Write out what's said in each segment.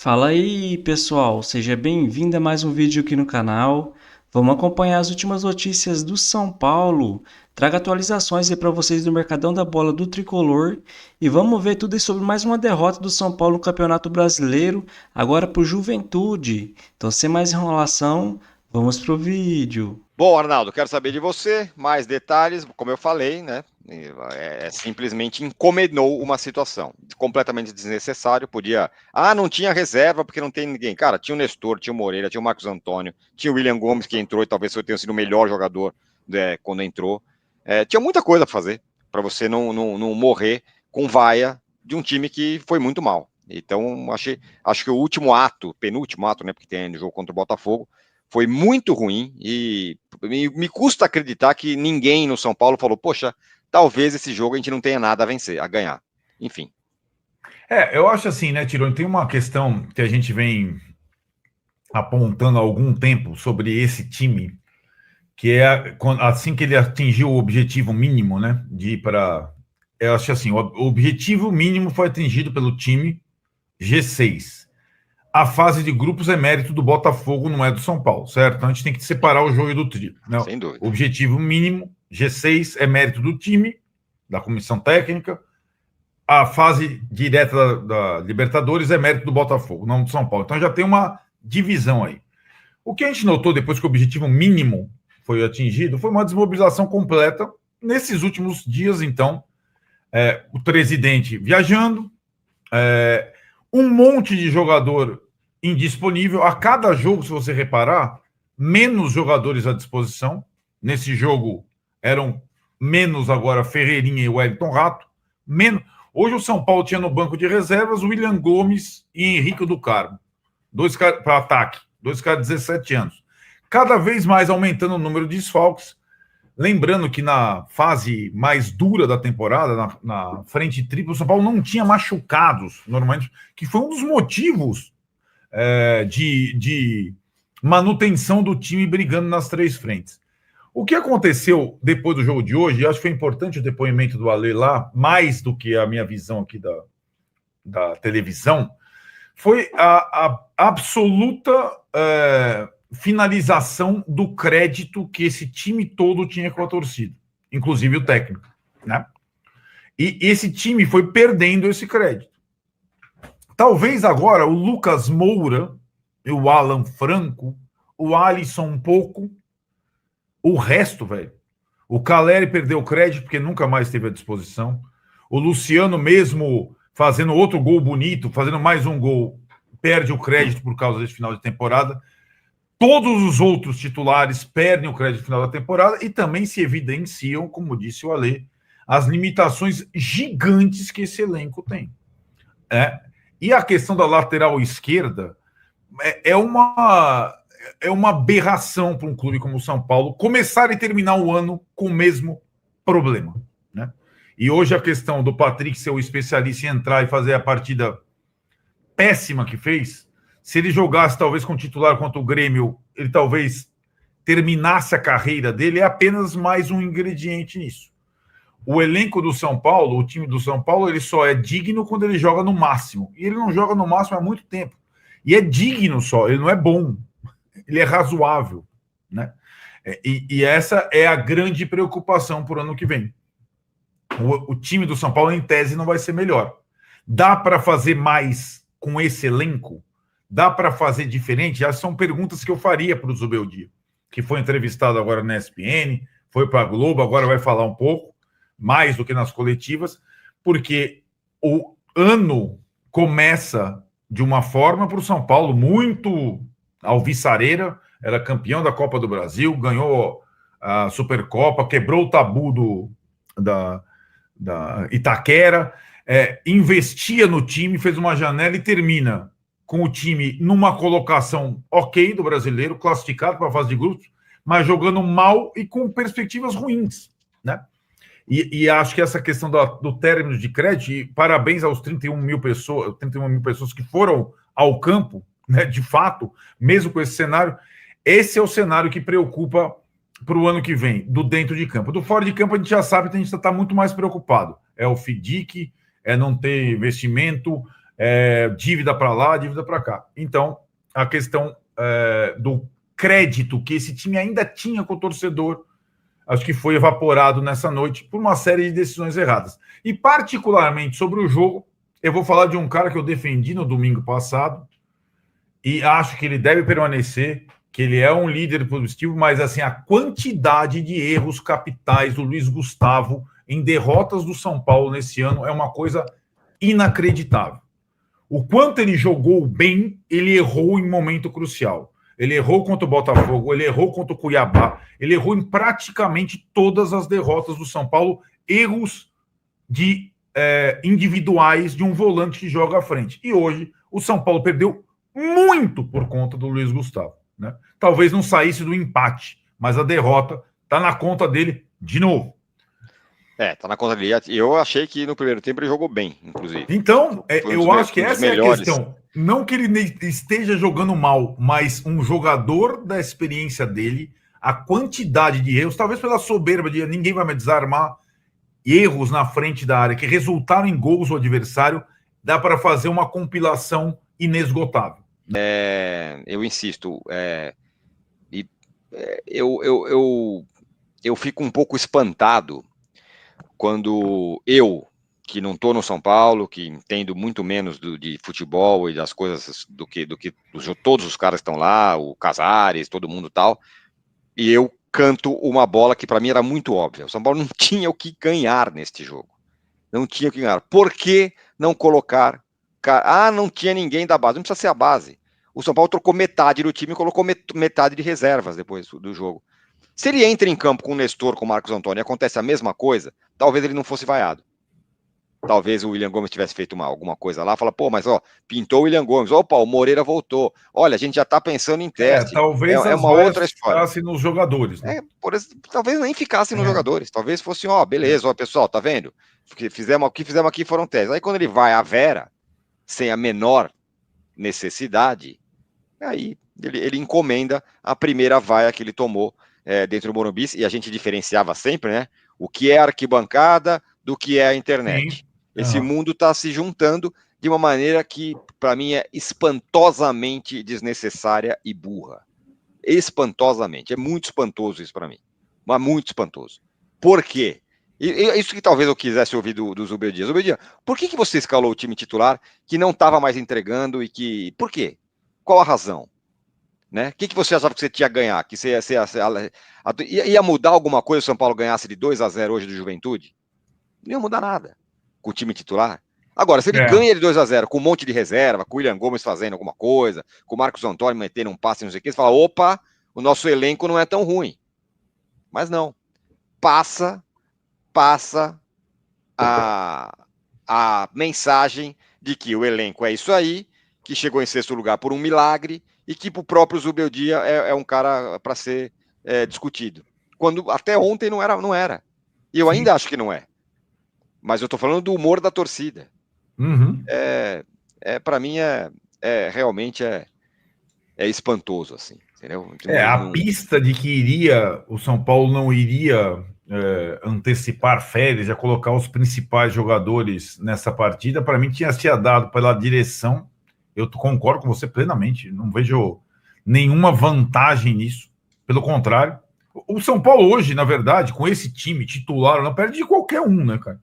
Fala aí, pessoal, seja bem-vindo a mais um vídeo aqui no canal. Vamos acompanhar as últimas notícias do São Paulo. Trago atualizações aí para vocês do Mercadão da Bola do Tricolor e vamos ver tudo isso sobre mais uma derrota do São Paulo no Campeonato Brasileiro, agora para o Juventude. Então, sem mais enrolação, vamos pro vídeo. Bom, Arnaldo, quero saber de você mais detalhes. Como eu falei, né? Simplesmente encomendou uma situação completamente desnecessário. Podia. Ah, não tinha reserva porque não tem ninguém. Cara, tinha o Nestor, tinha o Moreira, tinha o Marcos Antônio, tinha o William Gomes que entrou e talvez tenha sido o melhor jogador quando entrou. Tinha muita coisa a fazer para você não morrer com vaia de um time que foi muito mal. Então, acho que o último ato, penúltimo ato, né? Porque tem o jogo contra o Botafogo foi muito ruim e me custa acreditar que ninguém no São Paulo falou, poxa, talvez esse jogo a gente não tenha nada a vencer, a ganhar. Enfim. Eu acho assim, né, Tironi, tem uma questão que a gente vem apontando há algum tempo sobre esse time, que é assim que ele atingiu o objetivo mínimo, né, de ir para... Eu acho assim, o objetivo mínimo foi atingido pelo time G6. A fase de grupos é mérito do Botafogo, não é do São Paulo, certo? Então a gente tem que separar o joio do trigo. Não, sem dúvida. o objetivo mínimo, G6, é mérito do time, da comissão técnica. A fase direta da Libertadores é mérito do Botafogo, não do São Paulo. Então já tem uma divisão aí. O que a gente notou depois que o objetivo mínimo foi atingido foi uma desmobilização completa. Nesses últimos dias, então, o presidente viajando, um monte de jogador indisponível. A cada jogo, se você reparar, menos jogadores à disposição. Nesse jogo eram menos agora Ferreirinha e Wellington Rato. Menos. Hoje o São Paulo tinha no banco de reservas William Gomes e Henrique do Carmo. Dois caras para ataque, dois caras de 17 anos. Cada vez mais aumentando o número de desfalques. Lembrando que na fase mais dura da temporada, na frente tripla, o São Paulo não tinha machucados, normalmente, que foi um dos motivos de manutenção do time brigando nas três frentes. O que aconteceu depois do jogo de hoje, e acho que foi importante o depoimento do Ale lá, mais do que a minha visão aqui da televisão, foi a absoluta finalização do crédito que esse time todo tinha com a torcida, inclusive o técnico, né? E esse time foi perdendo esse crédito. Talvez agora o Lucas Moura, o Alan Franco, o Alisson um pouco, o resto, velho. O Caleri perdeu o crédito porque nunca mais teve à disposição. O Luciano, mesmo fazendo outro gol bonito, fazendo mais um gol, perde o crédito por causa desse final de temporada. Todos os outros titulares perdem o crédito no final da temporada e também se evidenciam, como disse o Alê, as limitações gigantes que esse elenco tem. E a questão da lateral esquerda é uma aberração para um clube como o São Paulo começar e terminar o ano com o mesmo problema, né? E hoje a questão do Patrick ser o especialista em entrar e fazer a partida péssima que fez, se ele jogasse talvez com titular contra o Grêmio, ele talvez terminasse a carreira dele, é apenas mais um ingrediente nisso. O elenco do São Paulo, o time do São Paulo, ele só é digno quando ele joga no máximo. E ele não joga no máximo há muito tempo. E é digno só, ele não é bom. Ele é razoável, né? E essa é a grande preocupação para o ano que vem. O time do São Paulo, em tese, não vai ser melhor. Dá para fazer mais com esse elenco? Dá para fazer diferente? Essas são perguntas que eu faria para o Zubeldia, que foi entrevistado agora na ESPN, foi para a Globo, agora vai falar um pouco, mais do que nas coletivas, porque o ano começa de uma forma para o São Paulo muito alvissareira, era campeão da Copa do Brasil, ganhou a Supercopa, quebrou o tabu da Itaquera, investia no time, fez uma janela e termina com o time numa colocação ok do brasileiro, classificado para a fase de grupos, mas jogando mal e com perspectivas ruins, né? E acho que essa questão do término de crédito, e parabéns aos 31 mil pessoas que foram ao campo, né, de fato, mesmo com esse cenário, esse é o cenário que preocupa para o ano que vem, do dentro de campo. Do fora de campo a gente já sabe que a gente está muito mais preocupado. É o FDIC, é não ter investimento, dívida para lá, dívida para cá. Então, a questão do crédito que esse time ainda tinha com o torcedor, acho que foi evaporado nessa noite por uma série de decisões erradas. E, particularmente, sobre o jogo, eu vou falar de um cara que eu defendi no domingo passado e acho que ele deve permanecer, que ele é um líder positivo, mas assim, a quantidade de erros capitais do Luiz Gustavo em derrotas do São Paulo nesse ano é uma coisa inacreditável. O quanto ele jogou bem, ele errou em momento crucial. Ele errou contra o Botafogo, ele errou contra o Cuiabá, ele errou em praticamente todas as derrotas do São Paulo, erros de individuais de um volante que joga à frente. E hoje o São Paulo perdeu muito por conta do Luiz Gustavo, né? Talvez não saísse do empate, mas a derrota está na conta dele de novo. Tá na conta dele. Eu achei que no primeiro tempo ele jogou bem, inclusive. Então, eu acho que essa é a questão. Não que ele esteja jogando mal, mas um jogador da experiência dele, a quantidade de erros, talvez pela soberba de ninguém vai me desarmar, erros na frente da área que resultaram em gols do adversário, dá para fazer uma compilação inesgotável. Eu insisto, eu fico um pouco espantado quando eu, que não estou no São Paulo, que entendo muito menos de futebol e das coisas do que todos os caras que estão lá, o Casares, todo mundo tal, e eu canto uma bola que para mim era muito óbvia. O São Paulo não tinha o que ganhar neste jogo. Não tinha o que ganhar. Por que não colocar... não tinha ninguém da base. Não precisa ser a base. O São Paulo trocou metade do time e colocou metade de reservas depois do jogo. Se ele entra em campo com o Nestor, com o Marcos Antônio, e acontece a mesma coisa, talvez ele não fosse vaiado. Talvez o William Gomes tivesse feito alguma coisa lá, fala, pô, mas pintou o William Gomes, opa, o Moreira voltou, olha, a gente já tá pensando em teste. Talvez é uma outra história. Ficasse nos jogadores, né? Talvez nem ficasse nos jogadores, talvez fosse, beleza, pessoal, tá vendo? O que fizemos aqui foram testes. Aí quando ele vai à Vera, sem a menor necessidade, aí ele encomenda a primeira vaia que ele tomou dentro do Morumbi, e a gente diferenciava sempre, né? O que é arquibancada do que é a internet. Sim. Esse mundo está se juntando de uma maneira que, para mim, é espantosamente desnecessária e burra. Espantosamente. É muito espantoso isso para mim. Mas muito espantoso. Por quê? Isso que talvez eu quisesse ouvir do Zubel Dias. Zubel Dias, por que você escalou o time titular que não estava mais entregando e que... Por quê? Qual a razão? Né? O que você achava que você tinha a ganhar? Que você ia mudar alguma coisa se o São Paulo ganhasse de 2-0 hoje do Juventude? Não ia mudar nada com o time titular. Agora, se ele ganha de 2-0 com um monte de reserva, com o William Gomes fazendo alguma coisa, com o Marcos Antônio metendo um passe, não sei o que, você fala, opa, o nosso elenco não é tão ruim. Mas não. Passa a mensagem de que o elenco é isso aí, que chegou em sexto lugar por um milagre e que pro próprio Zubeldia é um cara para ser discutido. Quando até ontem não era. E eu ainda acho que não é. Mas eu tô falando do humor da torcida. Uhum. Para mim realmente espantoso, assim, entendeu? A pista de que o São Paulo não iria antecipar férias, já colocar os principais jogadores nessa partida, para mim tinha se dado pela direção. Eu concordo com você plenamente, não vejo nenhuma vantagem nisso, pelo contrário. O São Paulo hoje, na verdade, com esse time titular, não perde de qualquer um, né, cara?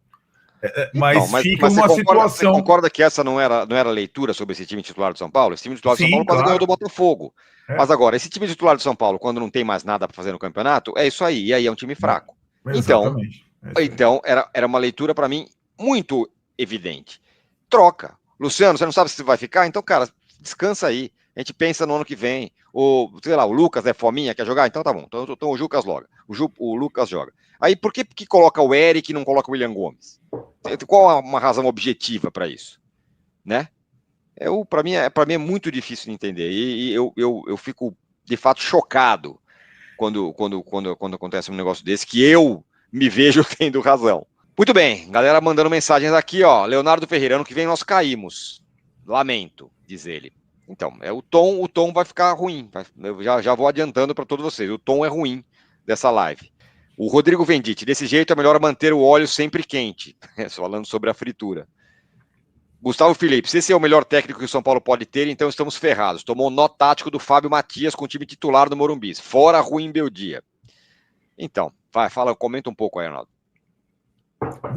Mas fica uma situação... Você concorda que essa não era leitura sobre esse time titular do São Paulo? Esse time titular do São Paulo quase ganhou do Botafogo. Mas agora, esse time titular do São Paulo, quando não tem mais nada para fazer no campeonato, é isso aí, e aí é um time fraco. Exatamente. Então era uma leitura para mim muito evidente. Troca. Luciano, você não sabe se vai ficar? Então, cara, descansa aí. A gente pensa no ano que vem. Sei lá, o Lucas é fominha, quer jogar? Então tá bom. Então o Lucas joga. O Lucas joga. Aí por que coloca o Eric e não coloca o William Gomes? Qual uma razão objetiva para isso? Né? Para mim é muito difícil de entender. E eu fico, de fato, chocado quando acontece um negócio desse, que eu me vejo tendo razão. Muito bem, galera mandando mensagens aqui, ó. Leonardo Ferreira, ano que vem nós caímos. Lamento, diz ele. Então, o tom vai ficar ruim. Eu já vou adiantando para todos vocês. O tom é ruim dessa live. O Rodrigo Venditti, desse jeito é melhor manter o óleo sempre quente. Falando sobre a fritura. Gustavo Felipe, se esse é o melhor técnico que o São Paulo pode ter, então estamos ferrados. Tomou um nó tático do Fábio Matias com o time titular do Morumbi. Fora Ruim Beldia. Então, vai, fala, comenta um pouco aí, Arnaldo.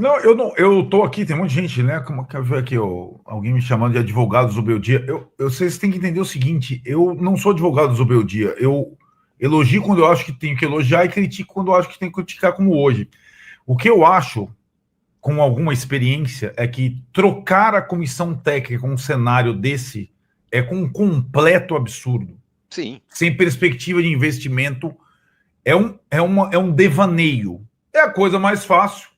Não, eu tô aqui, tem um monte de gente, né? Como que eu vi aqui, alguém me chamando de advogado do Zubeldia. Vocês têm que entender o seguinte: eu não sou advogado do Zubeldia. Eu elogio quando eu acho que tenho que elogiar e critico quando eu acho que tenho que criticar, como hoje. O que eu acho, com alguma experiência, é que trocar a comissão técnica com um cenário desse é com um completo absurdo. Sim. Sem perspectiva de investimento, é um devaneio. É a coisa mais fácil.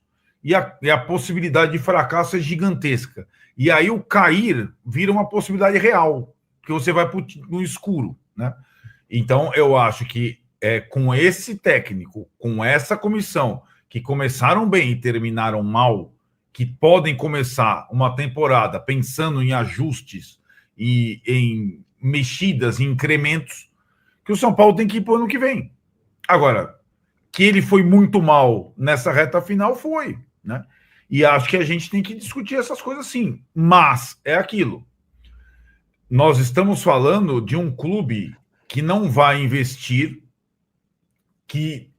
E a possibilidade de fracasso é gigantesca. E aí o cair vira uma possibilidade real, porque você vai no escuro, né? Então, eu acho que com esse técnico, com essa comissão, que começaram bem e terminaram mal, que podem começar uma temporada pensando em ajustes e em mexidas, em incrementos, que o São Paulo tem que ir para o ano que vem. Agora, que ele foi muito mal nessa reta final, foi, né? E acho que a gente tem que discutir essas coisas sim. Mas é aquilo. Nós estamos falando de um clube que não vai investir, que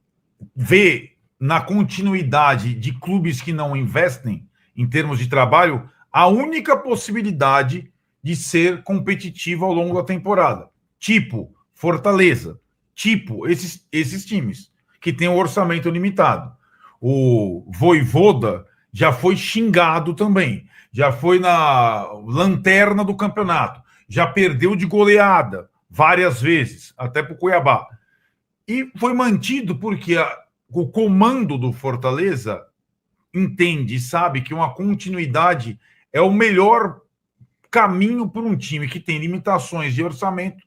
vê na continuidade de clubes que não investem em termos de trabalho a única possibilidade de ser competitivo ao longo da temporada. Tipo Fortaleza, tipo esses times que têm um orçamento limitado. O Vojvoda já foi xingado também, já foi na lanterna do campeonato, já perdeu de goleada várias vezes, até para o Cuiabá. E foi mantido porque o comando do Fortaleza entende e sabe que uma continuidade é o melhor caminho para um time que tem limitações de orçamento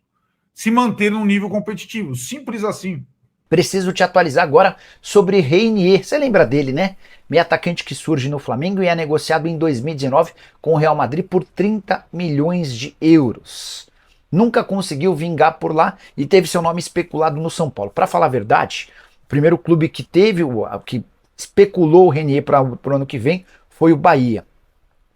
se manter num nível competitivo. Simples assim. Preciso te atualizar agora sobre Reinier. Você lembra dele, né? Meio atacante que surge no Flamengo e é negociado em 2019 com o Real Madrid por 30 milhões de euros. Nunca conseguiu vingar por lá e teve seu nome especulado no São Paulo. Para falar a verdade, o primeiro clube que que especulou o Reinier para o ano que vem foi o Bahia.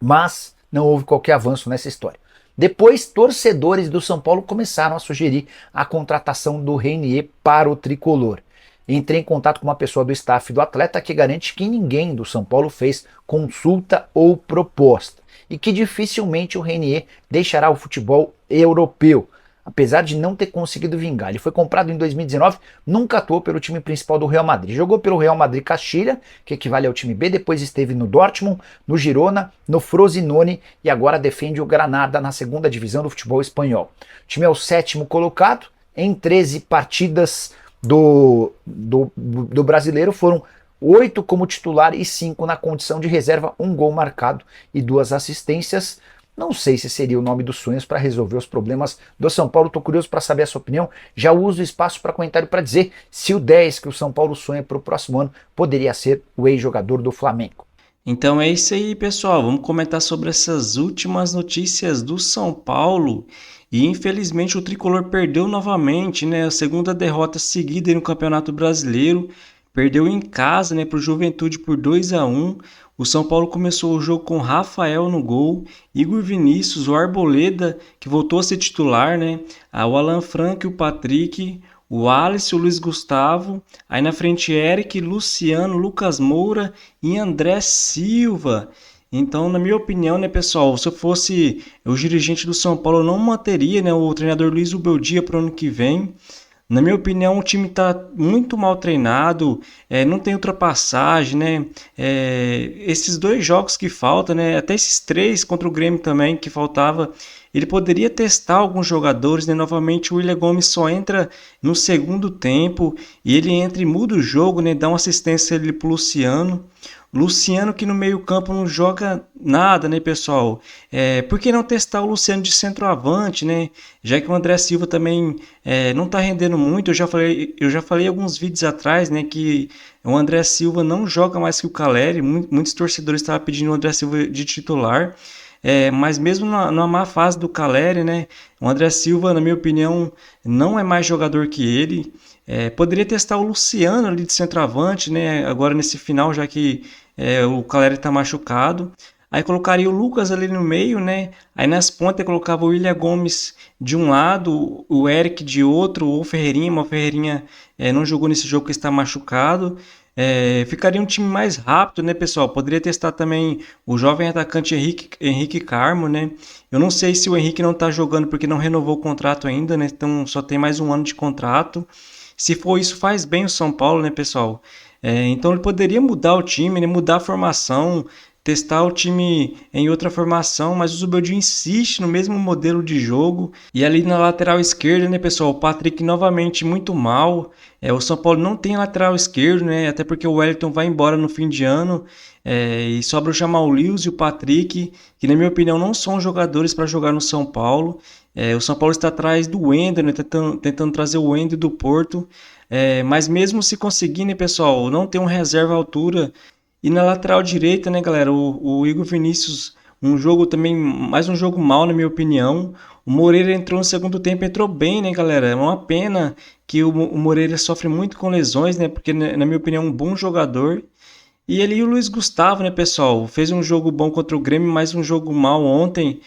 Mas não houve qualquer avanço nessa história. Depois, torcedores do São Paulo começaram a sugerir a contratação do Reinier para o tricolor. Entrei em contato com uma pessoa do staff do atleta que garante que ninguém do São Paulo fez consulta ou proposta e que dificilmente o Reinier deixará o futebol europeu, apesar de não ter conseguido vingar. Ele foi comprado em 2019, nunca atuou pelo time principal do Real Madrid. Jogou pelo Real Madrid Castilha, que equivale ao time B, depois esteve no Dortmund, no Girona, no Frosinone e agora defende o Granada na segunda divisão do futebol espanhol. O time é o 7º colocado, em 13 partidas do brasileiro foram 8 como titular e 5 na condição de reserva, 1 gol marcado e 2 assistências. Não sei se seria o nome dos sonhos para resolver os problemas do São Paulo. Estou curioso para saber a sua opinião. Já uso o espaço para comentário para dizer se o 10 que o São Paulo sonha para o próximo ano poderia ser o ex-jogador do Flamengo. Então é isso aí, pessoal. Vamos comentar sobre essas últimas notícias do São Paulo. E infelizmente o tricolor perdeu novamente, né? A segunda derrota seguida no Campeonato Brasileiro. Perdeu em casa, né, para o Juventude por 2-1. O São Paulo começou o jogo com Rafael no gol, Igor Vinícius, o Arboleda, que voltou a ser titular, né? O Alan Franco e o Patrick, o Alisson, o Luiz Gustavo. Aí na frente Eric, Luciano, Lucas Moura e André Silva. Então, na minha opinião, né, pessoal, se eu fosse o dirigente do São Paulo, eu não manteria, né, o treinador Luiz Ubeldia para o ano que vem. Na minha opinião, o time está muito mal treinado, não tem ultrapassagem, né? Esses 2 jogos que faltam, né? Até esses 3 contra o Grêmio também que faltava, ele poderia testar alguns jogadores, né? Novamente o William Gomes só entra no segundo tempo e ele entra e muda o jogo, né? Dá uma assistência ali pro Luciano. Luciano que no meio campo não joga nada, né, pessoal? Por que não testar o Luciano de centroavante, né? Já que o André Silva também não tá rendendo muito. Eu já falei alguns vídeos atrás, né, que o André Silva não joga mais que o Caleri. Muitos torcedores estavam pedindo o André Silva de titular. Mas mesmo na má fase do Caleri, né, o André Silva, na minha opinião, não é mais jogador que ele. Poderia testar o Luciano ali de centroavante, né, agora nesse final, já que o Caleri está machucado. Aí colocaria o Lucas ali no meio, né? Aí nas pontas colocava o William Gomes de um lado, o Eric de outro, ou o Ferreirinha. Mas o Ferreirinha não jogou nesse jogo que está machucado. Ficaria um time mais rápido, né, pessoal? Poderia testar também o jovem atacante Henrique Carmo, né? Eu não sei se o Henrique não está jogando porque não renovou o contrato ainda, né? Então só tem mais um ano de contrato. Se for isso, faz bem o São Paulo, né, pessoal? Então ele poderia mudar o time, né? Mudar a formação, testar o time em outra formação, mas o Zubeldia insiste no mesmo modelo de jogo. E ali na lateral esquerda, né, pessoal, o Patrick novamente muito mal. O São Paulo não tem lateral esquerdo, né, até porque o Wellington vai embora no fim de ano. E sobra o Jamal Lewis e o Patrick, que na minha opinião não são jogadores para jogar no São Paulo. O São Paulo está atrás do Wender, né, tentando trazer o Wender do Porto. Mas mesmo se conseguir, né, pessoal, não tem um reserva à altura. E na lateral direita, né, galera, o Igor Vinícius, um jogo também, mais um jogo mal, na minha opinião. O Moreira entrou no segundo tempo, entrou bem, né, galera? É uma pena que o Moreira sofre muito com lesões, né, porque, na minha opinião, é um bom jogador. E ele e o Luiz Gustavo, né, pessoal, fez um jogo bom contra o Grêmio, mas um jogo mal ontem.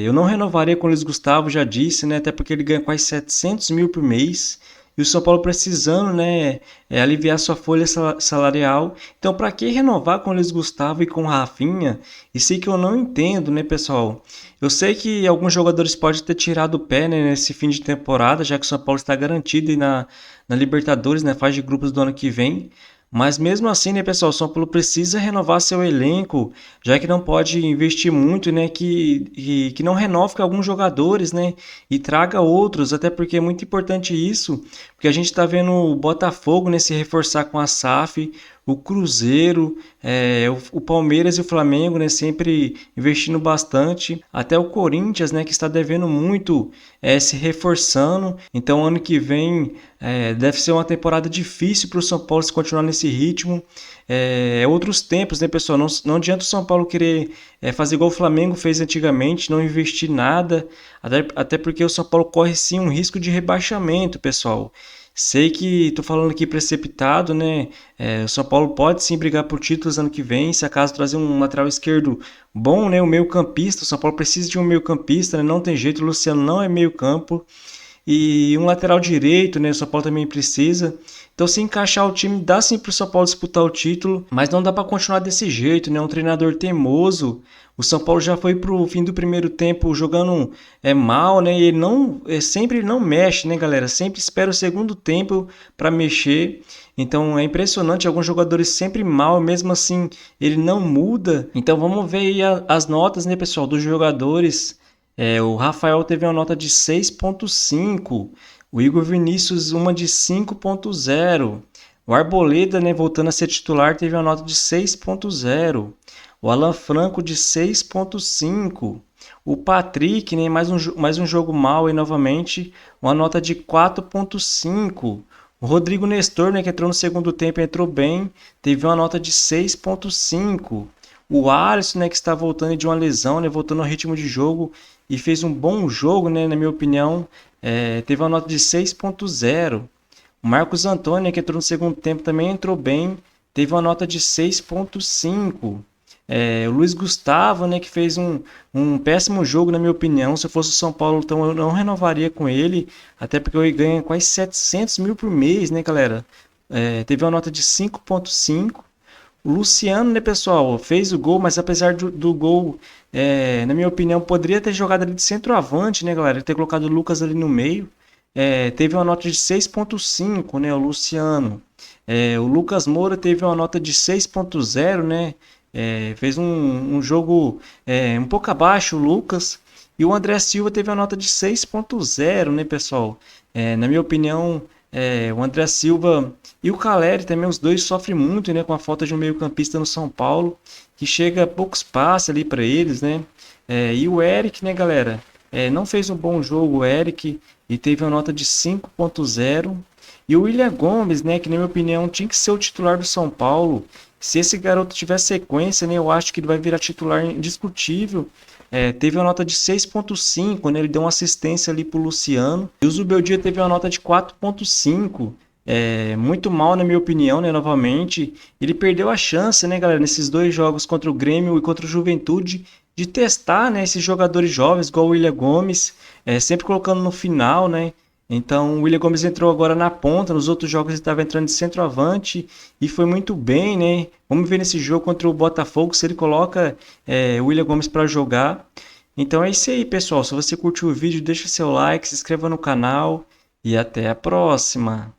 Eu não renovaria com o Luiz Gustavo, já disse, né, até porque ele ganha quase 700 mil por mês. E o São Paulo precisando, né, aliviar sua folha salarial. Então, para que renovar com o Luiz Gustavo e com o Rafinha? Isso aí que eu não entendo, né, pessoal? Eu sei que alguns jogadores podem ter tirado o pé, né, nesse fim de temporada, já que o São Paulo está garantido aí na Libertadores, né, fase de grupos do ano que vem. Mas mesmo assim, né, pessoal, o São Paulo precisa renovar seu elenco, já que não pode investir muito, né, que não renove com alguns jogadores, né, e traga outros, até porque é muito importante isso, porque a gente está vendo o Botafogo, né, se reforçar com a SAF, o Cruzeiro, o Palmeiras e o Flamengo, né, sempre investindo bastante, até o Corinthians, né, que está devendo muito, se reforçando. Então ano que vem deve ser uma temporada difícil para o São Paulo se continuar nesse ritmo. Outros tempos, né, pessoal? Não adianta o São Paulo querer fazer igual o Flamengo fez antigamente, não investir nada, até porque o São Paulo corre sim um risco de rebaixamento, pessoal. Sei que estou falando aqui precipitado, né? O São Paulo pode sim brigar por títulos ano que vem, se acaso trazer um lateral esquerdo bom, né? Um meio-campista. O São Paulo precisa de um meio-campista, né? Não tem jeito, o Luciano não é meio-campo. E um lateral direito, né? O São Paulo também precisa. Então, se encaixar o time, dá sim para o São Paulo disputar o título, mas não dá para continuar desse jeito, né? Um treinador teimoso. O São Paulo já foi pro fim do primeiro tempo jogando mal, né? E ele sempre não mexe, né, galera? Sempre espera o segundo tempo para mexer. Então é impressionante, alguns jogadores sempre mal, mesmo assim ele não muda. Então vamos ver aí as notas, né, pessoal, dos jogadores. O Rafael teve uma nota de 6.5, o Igor Vinícius uma de 5.0, o Arboleda, né, voltando a ser titular, teve uma nota de 6.0, o Alan Franco de 6.5, o Patrick, né, mais um jogo mal aí novamente, uma nota de 4.5, o Rodrigo Nestor, né, que entrou no segundo tempo, entrou bem, teve uma nota de 6.5, o Alisson, né, que está voltando de uma lesão, né, voltando ao ritmo de jogo e fez um bom jogo, né, na minha opinião, teve uma nota de 6.0. O Marcos Antônio, que entrou no segundo tempo, também entrou bem, teve uma nota de 6.5. O Luiz Gustavo, né, que fez um péssimo jogo, na minha opinião. Se eu fosse o São Paulo, então eu não renovaria com ele, até porque ele ganha quase 700 mil por mês, né, galera? Teve uma nota de 5.5. O Luciano, né, pessoal, fez o gol, mas apesar do gol, na minha opinião, poderia ter jogado ali de centroavante, né, galera? Ter colocado o Lucas ali no meio. Teve uma nota de 6.5, né, o Luciano. O Lucas Moura teve uma nota de 6.0, né? Fez um jogo um pouco abaixo, o Lucas. E o André Silva teve uma nota de 6.0, né, pessoal? Na minha opinião, o André Silva e o Caleri também, os dois sofrem muito, né, com a falta de um meio-campista no São Paulo, que chega a poucos passes ali para eles, né? E o Eric, né, galera? Não fez um bom jogo, o Eric, e teve uma nota de 5.0. E o William Gomes, né, que na minha opinião tinha que ser o titular do São Paulo. Se esse garoto tiver sequência, né, eu acho que ele vai virar titular indiscutível. Teve uma nota de 6.5, né, ele deu uma assistência ali pro Luciano. E o Zubeldia teve uma nota de 4.5. muito mal, na minha opinião, né? Novamente, ele perdeu a chance, né, galera, nesses dois jogos contra o Grêmio e contra o Juventude, de testar, né, esses jogadores jovens, igual o William Gomes, sempre colocando no final, né? Então, o William Gomes entrou agora na ponta, nos outros jogos ele estava entrando de centroavante e foi muito bem, né? Vamos ver nesse jogo contra o Botafogo se ele coloca o William Gomes para jogar. Então é isso aí, pessoal. Se você curtiu o vídeo, deixa seu like, se inscreva no canal e até a próxima.